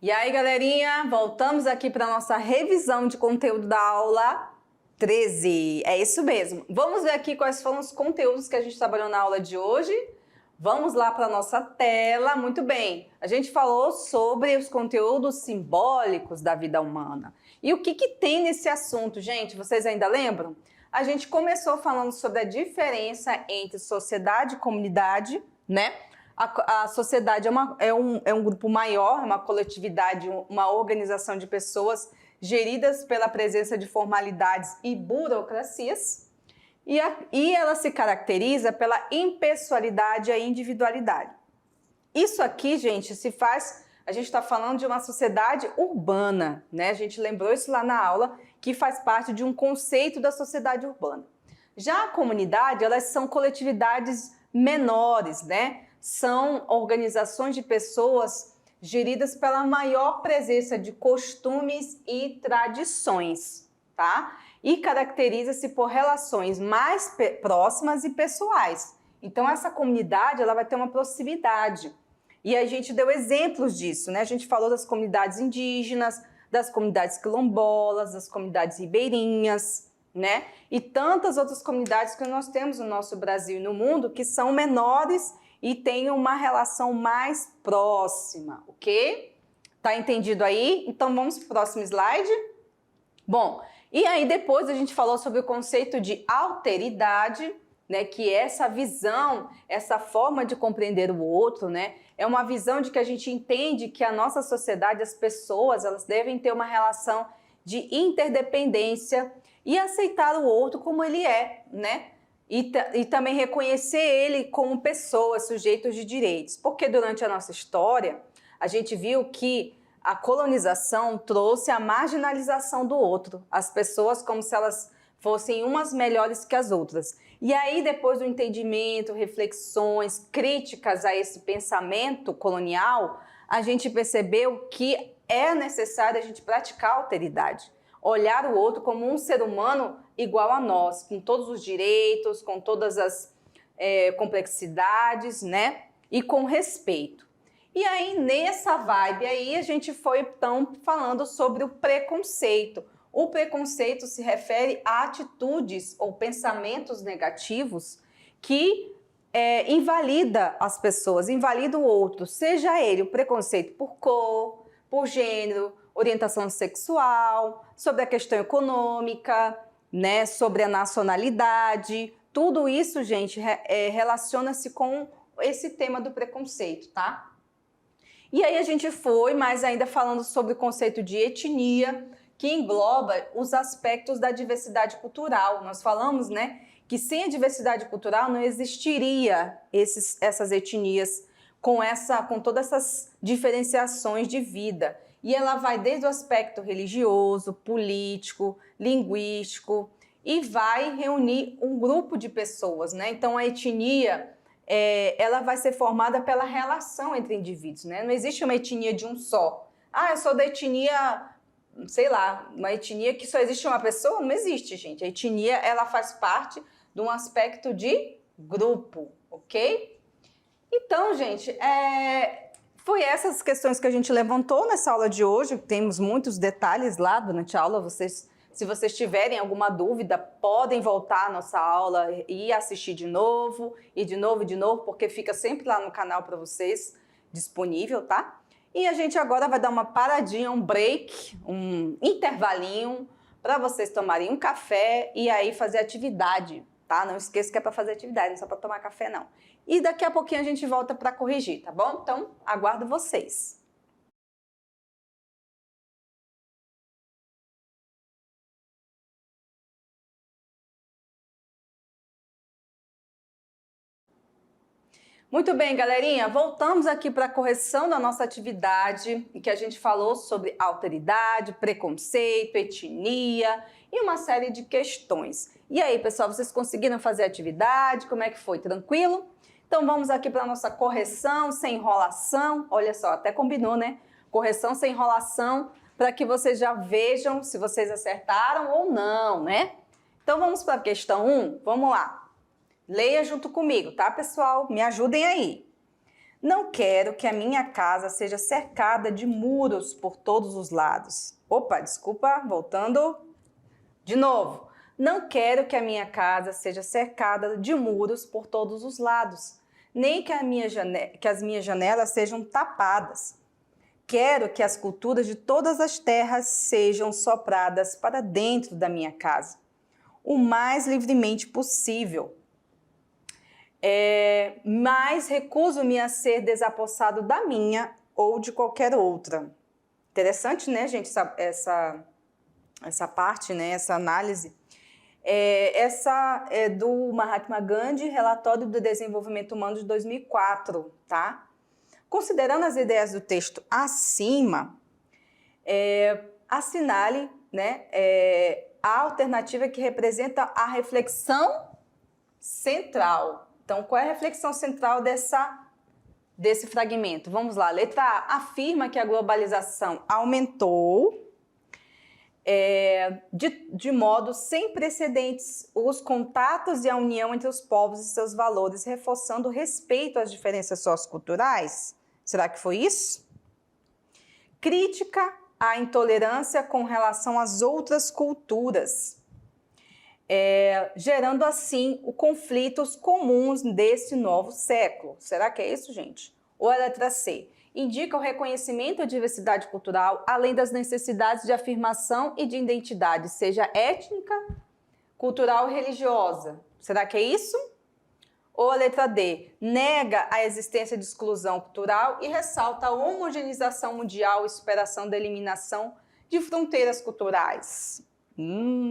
E aí, galerinha, voltamos aqui para a nossa revisão de conteúdo da aula 13. É isso mesmo. Vamos ver aqui quais foram os conteúdos que a gente trabalhou na aula de hoje. Vamos lá para a nossa tela. Muito bem, a gente falou sobre os conteúdos simbólicos da vida humana. E o que tem nesse assunto, gente? Vocês ainda lembram? A gente começou falando sobre a diferença entre sociedade e comunidade, né? A sociedade é um grupo maior, uma coletividade, uma organização de pessoas geridas pela presença de formalidades e burocracias. E ela se caracteriza pela impessoalidade e a individualidade. Isso aqui, gente, a gente está falando de uma sociedade urbana, né? A gente lembrou isso lá na aula, que faz parte de um conceito da sociedade urbana. Já a comunidade, elas são coletividades menores, né? São organizações de pessoas geridas pela maior presença de costumes e tradições, tá? E caracteriza-se por relações mais próximas e pessoais. Então, essa comunidade, ela vai ter uma proximidade. E a gente deu exemplos disso, né? A gente falou das comunidades indígenas, das comunidades quilombolas, das comunidades ribeirinhas, né? E tantas outras comunidades que nós temos no nosso Brasil e no mundo que são menores e têm uma relação mais próxima, ok? Tá entendido aí? Então vamos para o próximo slide. Bom, e aí depois a gente falou sobre o conceito de alteridade, né? Que é essa visão, essa forma de compreender o outro, né? É uma visão de que a gente entende que a nossa sociedade, as pessoas, elas devem ter uma relação de interdependência e aceitar o outro como ele é, né? E também reconhecer ele como pessoa, sujeitos de direitos. Porque durante a nossa história, a gente viu que a colonização trouxe a marginalização do outro, as pessoas como se elas fossem umas melhores que as outras. E aí, depois do entendimento, reflexões, críticas a esse pensamento colonial, a gente percebeu que é necessário a gente praticar a alteridade. Olhar o outro como um ser humano igual a nós, com todos os direitos, com todas as complexidades, né? E com respeito. E aí, nessa vibe aí, a gente foi, então, falando sobre o preconceito. O preconceito se refere a atitudes ou pensamentos negativos que invalida as pessoas, invalida o outro, seja ele o preconceito por cor, por gênero, orientação sexual, sobre a questão econômica, né, sobre a nacionalidade. Tudo isso, gente, relaciona-se com esse tema do preconceito, tá? E aí a gente foi, mas ainda falando sobre o conceito de etnia, que engloba os aspectos da diversidade cultural. Nós falamos, né, que sem a diversidade cultural não existiria essas etnias com todas essas diferenciações de vida. E ela vai desde o aspecto religioso, político, linguístico e vai reunir um grupo de pessoas, né? Então a etnia, ela vai ser formada pela relação entre indivíduos, né? Não existe uma etnia de um só. Ah, eu sou da etnia, sei lá, uma etnia que só existe uma pessoa? Não existe, gente. A etnia, ela faz parte de um aspecto de grupo, ok? Então, gente, foi essas questões que a gente levantou nessa aula de hoje. Temos muitos detalhes lá durante a aula. Se vocês tiverem alguma dúvida, podem voltar à nossa aula e assistir de novo, e de novo, porque fica sempre lá no canal para vocês, disponível, tá? E a gente agora vai dar uma paradinha, um break, um intervalinho, para vocês tomarem um café e aí fazer atividade, tá? Não esqueça que é para fazer atividade, não é só para tomar café, não. E daqui a pouquinho a gente volta para corrigir, tá bom? Então, aguardo vocês. Muito bem, galerinha, voltamos aqui para a correção da nossa atividade, em que a gente falou sobre alteridade, preconceito, etnia e uma série de questões. E aí, pessoal, vocês conseguiram fazer a atividade? Como é que foi? Tranquilo? Então vamos aqui para a nossa correção sem enrolação. Olha só, até combinou, né? Correção sem enrolação, para que vocês já vejam se vocês acertaram ou não, né? Então vamos para a questão 1? Vamos lá. Leia junto comigo, tá, pessoal? Me ajudem aí. Não quero que a minha casa seja cercada de muros por todos os lados. Opa, desculpa, voltando de novo. Não quero que a minha casa seja cercada de muros por todos os lados, nem que as minhas janelas sejam tapadas. Quero que as culturas de todas as terras sejam sopradas para dentro da minha casa, o mais livremente possível. Mas recuso-me a ser desapossado da minha ou de qualquer outra. Interessante, né, gente, essa parte, né, essa análise. Essa é do Mahatma Gandhi, Relatório do Desenvolvimento Humano de 2004, tá? Considerando as ideias do texto acima, assinale, né, a alternativa que representa a reflexão central. Então, qual é a reflexão central desse fragmento? Vamos lá. Letra A. Afirma que a globalização aumentou de modo sem precedentes os contatos e a união entre os povos e seus valores, reforçando o respeito às diferenças socioculturais. Será que foi isso? Crítica à intolerância com relação às outras culturas, gerando assim os conflitos comuns desse novo século. Será que é isso, gente? Ou a letra C? Indica o reconhecimento da diversidade cultural, além das necessidades de afirmação e de identidade, seja étnica, cultural ou religiosa. Será que é isso? Ou a letra D? Nega a existência de exclusão cultural e ressalta a homogeneização mundial e superação da eliminação de fronteiras culturais.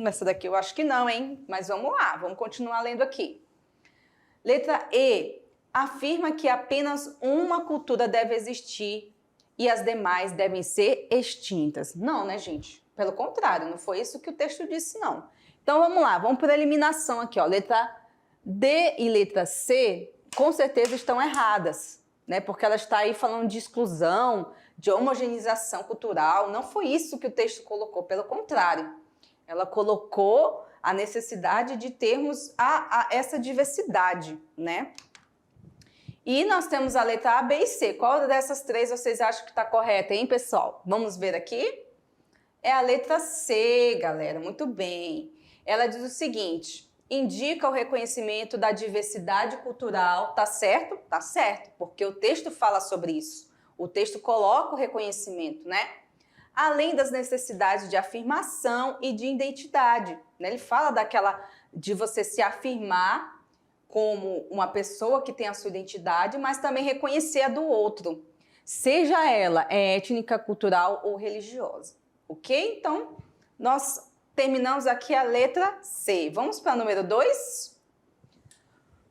Essa daqui eu acho que não, hein? Mas vamos lá, vamos continuar lendo aqui. Letra E. Afirma que apenas uma cultura deve existir e as demais devem ser extintas. Não, né, gente? Pelo contrário, não foi isso que o texto disse, não. Então, vamos lá, vamos por eliminação aqui, ó. Letra D e letra C, com certeza estão erradas, né? Porque ela está aí falando de exclusão, de homogeneização cultural. Não foi isso que o texto colocou, pelo contrário. Ela colocou a necessidade de termos essa diversidade, né? E nós temos a letra A, B e C. Qual dessas três vocês acham que está correta, hein, pessoal? Vamos ver aqui. É a letra C, galera. Muito bem. Ela diz o seguinte: indica o reconhecimento da diversidade cultural. Tá certo? Tá certo, porque o texto fala sobre isso. O texto coloca o reconhecimento, né? Além das necessidades de afirmação e de identidade, né? Ele fala de você se afirmar como uma pessoa que tem a sua identidade, mas também reconhecer a do outro, seja ela étnica, cultural ou religiosa, ok? Então, nós terminamos aqui a letra C. Vamos para o número 2?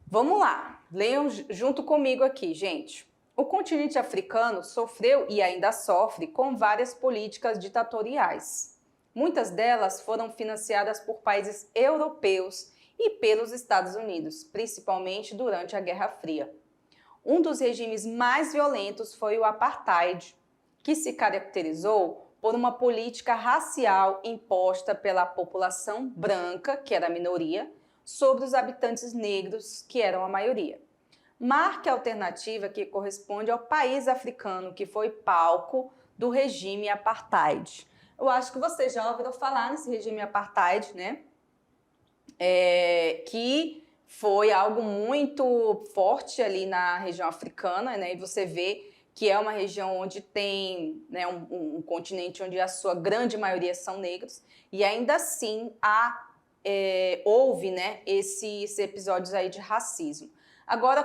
Vamos lá, leiam junto comigo aqui, gente. O continente africano sofreu e ainda sofre com várias políticas ditatoriais. Muitas delas foram financiadas por países europeus e pelos Estados Unidos, principalmente durante a Guerra Fria. Um dos regimes mais violentos foi o apartheid, que se caracterizou por uma política racial imposta pela população branca, que era a minoria, sobre os habitantes negros, que eram a maioria. Marque a alternativa que corresponde ao país africano que foi palco do regime apartheid. Eu acho que vocês já ouviram falar nesse regime apartheid, né? Que foi algo muito forte ali na região africana, né? E você vê que é uma região onde tem, né, um continente onde a sua grande maioria são negros, e ainda assim houve, né, esses episódios aí de racismo. Agora,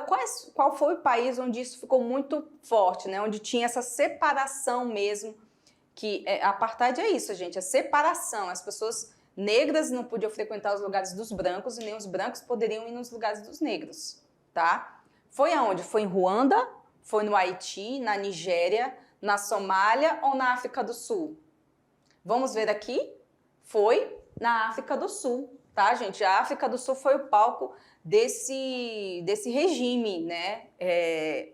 qual foi o país onde isso ficou muito forte, né? Onde tinha essa separação mesmo, que apartheid é isso, gente, a separação. As pessoas negras não podiam frequentar os lugares dos brancos e nem os brancos poderiam ir nos lugares dos negros, tá? Foi aonde? Foi em Ruanda? Foi no Haiti, na Nigéria, na Somália ou na África do Sul? Vamos ver aqui. Foi na África do Sul, tá, gente? A África do Sul foi o palco desse regime, né?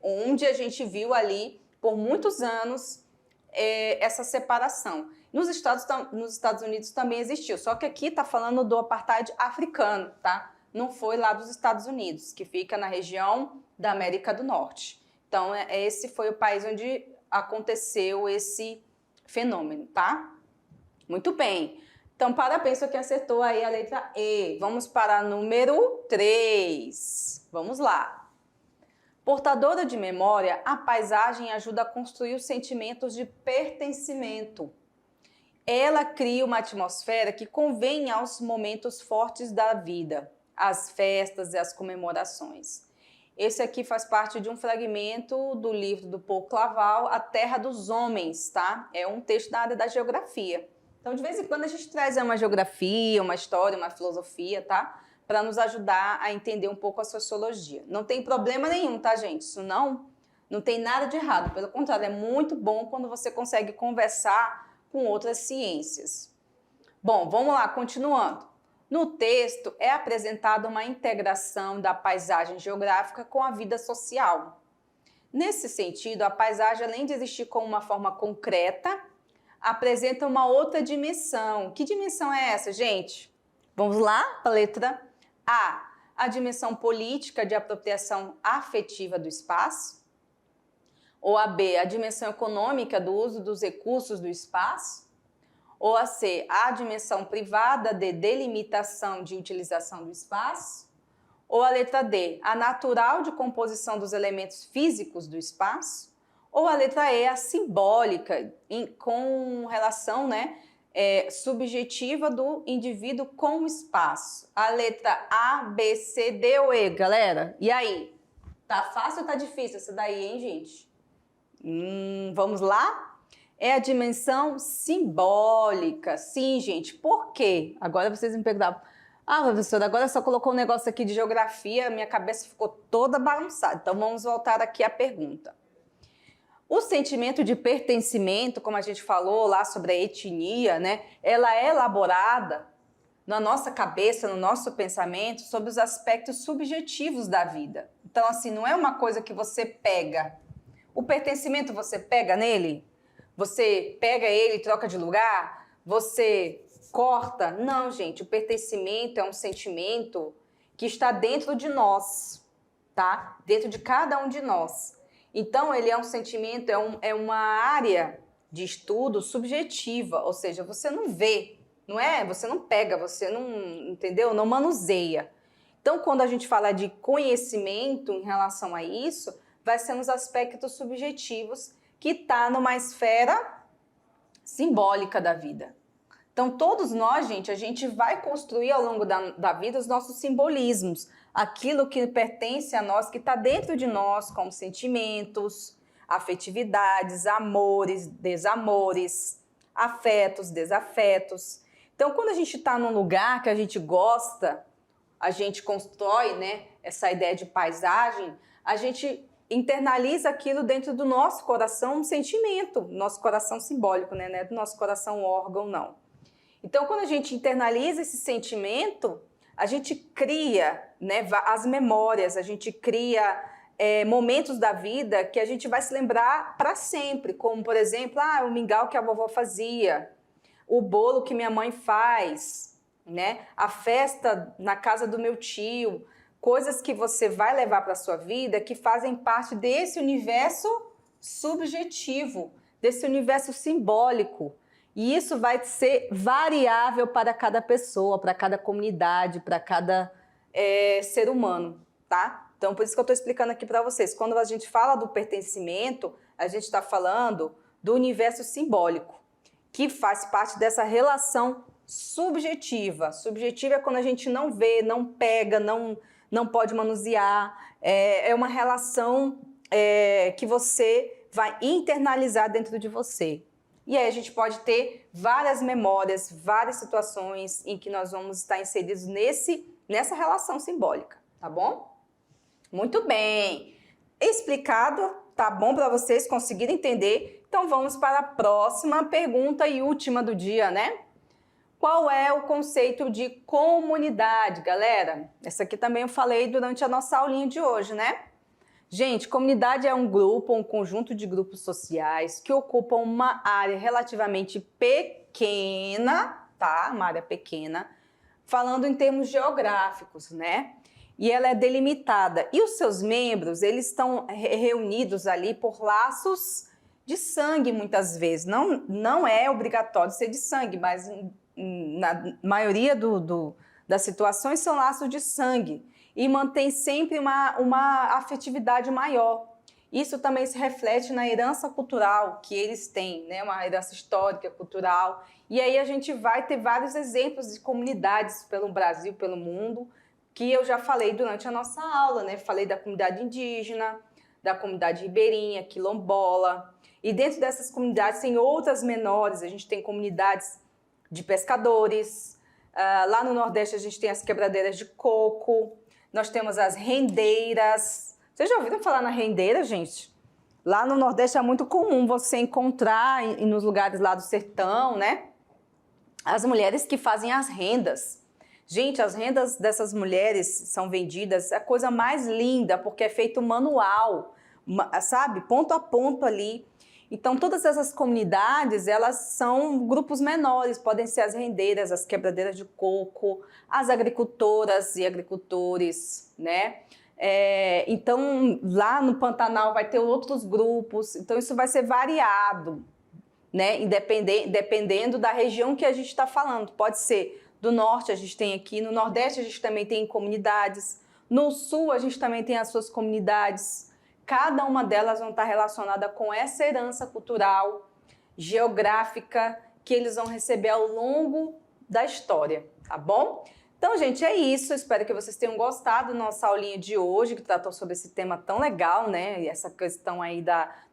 Onde a gente viu ali, por muitos anos, essa separação. Nos Estados Unidos também existiu, só que aqui está falando do apartheid africano, tá? Não foi lá dos Estados Unidos, que fica na região da América do Norte. Então, esse foi o país onde aconteceu esse fenômeno, tá? Muito bem. Então, parabéns para quem acertou aí a letra E. Vamos para a número 3. Vamos lá. Portadora de memória, a paisagem ajuda a construir os sentimentos de pertencimento. Ela cria uma atmosfera que convém aos momentos fortes da vida, às festas e às comemorações. Esse aqui faz parte de um fragmento do livro do Paul Claval, A Terra dos Homens, tá? É um texto da área da geografia. Então, de vez em quando, a gente traz uma geografia, uma história, uma filosofia, tá? Para nos ajudar a entender um pouco a sociologia. Não tem problema nenhum, tá, gente? Isso não tem nada de errado. Pelo contrário, é muito bom quando você consegue conversar com outras ciências. Bom, vamos lá, continuando. No texto é apresentada uma integração da paisagem geográfica com a vida social. Nesse sentido, a paisagem, além de existir como uma forma concreta, apresenta uma outra dimensão. Que dimensão é essa, gente? Vamos lá para a letra A. A dimensão política de apropriação afetiva do espaço. Ou a B. A dimensão econômica do uso dos recursos do espaço. Ou a C, a dimensão privada de delimitação de utilização do espaço. Ou a letra D, a natural de composição dos elementos físicos do espaço. Ou a letra E, a simbólica, com relação subjetiva do indivíduo com o espaço. A letra A, B, C, D ou E, galera? E aí? Tá fácil ou tá difícil essa daí, hein, gente? Vamos lá? É a dimensão simbólica. Sim, gente. Por quê? Agora vocês me perguntavam. Professora, agora só colocou um negócio aqui de geografia, minha cabeça ficou toda bagunçada. Então, vamos voltar aqui à pergunta. O sentimento de pertencimento, como a gente falou lá sobre a etnia, né? Ela é elaborada na nossa cabeça, no nosso pensamento, sobre os aspectos subjetivos da vida. Então, assim, não é uma coisa que você pega. O pertencimento você pega nele? Você pega ele e troca de lugar? Você corta? Não, gente. O pertencimento é um sentimento que está dentro de nós, tá? Dentro de cada um de nós. Então, ele é um sentimento, é uma área de estudo subjetiva, ou seja, você não vê, não é? Você não pega, você não, entendeu? Não manuseia. Então, quando a gente fala de conhecimento em relação a isso, vai ser nos aspectos subjetivos que está numa esfera simbólica da vida. Então, todos nós, gente, a gente vai construir ao longo da vida os nossos simbolismos, aquilo que pertence a nós, que está dentro de nós, como sentimentos, afetividades, amores, desamores, afetos, desafetos. Então, quando a gente está num lugar que a gente gosta, a gente constrói, né, essa ideia de paisagem, a gente internaliza aquilo dentro do nosso coração, um sentimento, nosso coração simbólico, né? Não é do nosso coração órgão, não. Então, quando a gente internaliza esse sentimento, a gente cria, né, as memórias, a gente cria momentos da vida que a gente vai se lembrar para sempre, como, por exemplo, o mingau que a vovó fazia, o bolo que minha mãe faz, né? A festa na casa do meu tio, coisas que você vai levar para a sua vida que fazem parte desse universo subjetivo, desse universo simbólico. E isso vai ser variável para cada pessoa, para cada comunidade, para cada ser humano, tá? Então, por isso que eu estou explicando aqui para vocês. Quando a gente fala do pertencimento, a gente está falando do universo simbólico, que faz parte dessa relação subjetiva. Subjetiva é quando a gente não vê, não pega, não pode manusear. É uma relação que você vai internalizar dentro de você. E aí a gente pode ter várias memórias, várias situações em que nós vamos estar inseridos nessa relação simbólica, tá bom? Muito bem. Explicado, tá bom para vocês conseguirem entender? Então vamos para a próxima pergunta e última do dia, né? Qual é o conceito de comunidade, galera? Essa aqui também eu falei durante a nossa aulinha de hoje, né? Gente, comunidade é um grupo, um conjunto de grupos sociais que ocupam uma área relativamente pequena, tá? Uma área pequena, falando em termos geográficos, né? e ela é delimitada. E os seus membros, eles estão reunidos ali por laços de sangue, muitas vezes. Não é obrigatório ser de sangue, mas na maioria das situações são laços de sangue. E mantém sempre uma afetividade maior. Isso também se reflete na herança cultural que eles têm, né? Uma herança histórica, cultural. E aí a gente vai ter vários exemplos de comunidades pelo Brasil, pelo mundo, que eu já falei durante a nossa aula, né? Falei da comunidade indígena, da comunidade ribeirinha, quilombola. E dentro dessas comunidades tem outras menores. A gente tem comunidades de pescadores. Lá no Nordeste a gente tem as quebradeiras de coco. Nós temos as rendeiras. Vocês já ouviram falar na rendeira, gente? Lá no Nordeste é muito comum você encontrar nos lugares lá do sertão, né? As mulheres que fazem as rendas. Gente, as rendas dessas mulheres são vendidas, é a coisa mais linda, porque é feito manual, sabe? Ponto a ponto ali. Então, todas essas comunidades, elas são grupos menores, podem ser as rendeiras, as quebradeiras de coco, as agricultoras e agricultores, né? Então, lá no Pantanal vai ter outros grupos, então isso vai ser variado, né? Dependendo da região que a gente está falando. Pode ser do norte, a gente tem aqui, no nordeste a gente também tem comunidades, no sul a gente também tem as suas comunidades. Cada uma delas vão estar relacionada com essa herança cultural, geográfica, que eles vão receber ao longo da história, tá bom? Então, gente, é isso. Espero que vocês tenham gostado da nossa aulinha de hoje, que tratou sobre esse tema tão legal, né? E essa questão aí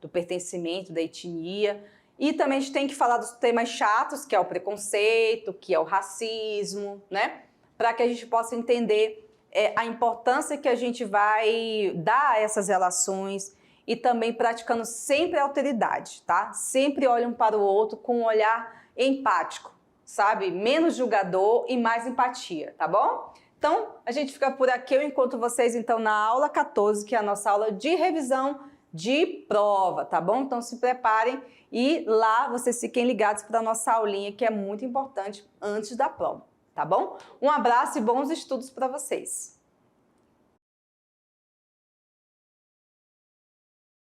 do pertencimento, da etnia. E também a gente tem que falar dos temas chatos, que é o preconceito, que é o racismo, né? Para que a gente possa entender a importância que a gente vai dar a essas relações e também praticando sempre a alteridade, tá? Sempre olham para o outro com um olhar empático, sabe? Menos julgador e mais empatia, tá bom? Então, a gente fica por aqui. Eu encontro vocês, então, na aula 14, que é a nossa aula de revisão de prova, tá bom? Então, se preparem e lá vocês fiquem ligados para a nossa aulinha, que é muito importante antes da prova, tá bom? Um abraço e bons estudos para vocês!